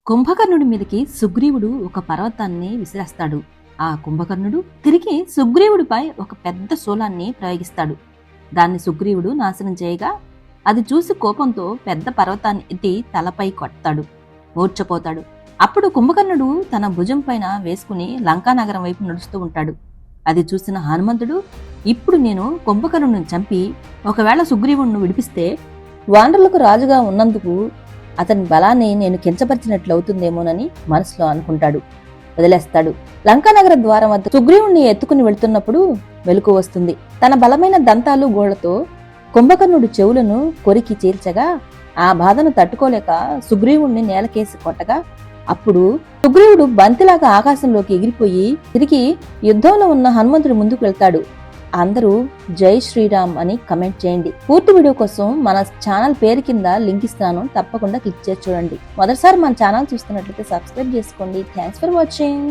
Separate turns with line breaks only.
కుంభకర్ణుడి మీదకి సుగ్రీవుడు ఒక పర్వతాన్ని విసిరేస్తాడు. ఆ కుంభకర్ణుడు తిరిగి సుగ్రీవుడిపై ఒక పెద్ద శూలాన్ని ప్రయోగిస్తాడు. దాన్ని సుగ్రీవుడు నాశనం చేయగా అది చూసి కోపంతో పెద్ద పర్వతాన్ని ఎత్తి తలపై కొడతాడు. మూర్చపోతాడు. అప్పుడు కుంభకర్ణుడు తన భుజం పైన వేసుకుని లంకానగరం వైపు నడుస్తూ ఉంటాడు. అది చూసిన హనుమంతుడు, ఇప్పుడు నేను కుంభకర్ణుడిని చంపి ఒకవేళ సుగ్రీవుడిని విడిపిస్తే వానరులకు రాజుగా ఉన్నందుకు అతని బలాన్ని నేను కించపరిచినట్లవుతుందేమోనని మనసులో అనుకుంటాడు. వదిలేస్తాడు. లంకానగర ద్వారం వద్ద సుగ్రీవుణ్ణి ఎత్తుకుని వెళ్తున్నప్పుడు మెలకు వస్తుంది. తన బలమైన దంతాలు గోళ్లతో కుంభకర్ణుడు చెవులను కొరికి చీల్చగా ఆ బాధను తట్టుకోలేక సుగ్రీవుణ్ణి నేలకేసి కొట్టగా అప్పుడు సుగ్రీవుడు బంతిలాగా ఆకాశంలోకి ఎగిరిపోయి తిరిగి యుద్ధంలో ఉన్న హనుమంతుడి ముందుకు వెళ్తాడు. అందరూ జై శ్రీరామ్ అని కమెంట్ చేయండి. పూర్తి వీడియో కోసం మన ఛానల్ పేరు కింద లింక్ ఇస్తాను, తప్పకుండా క్లిక్ చేసి చూడండి. మొదటిసారి మన ఛానల్ చూస్తున్నట్లయితే సబ్స్క్రైబ్ చేసుకోండి. Thanks for watching.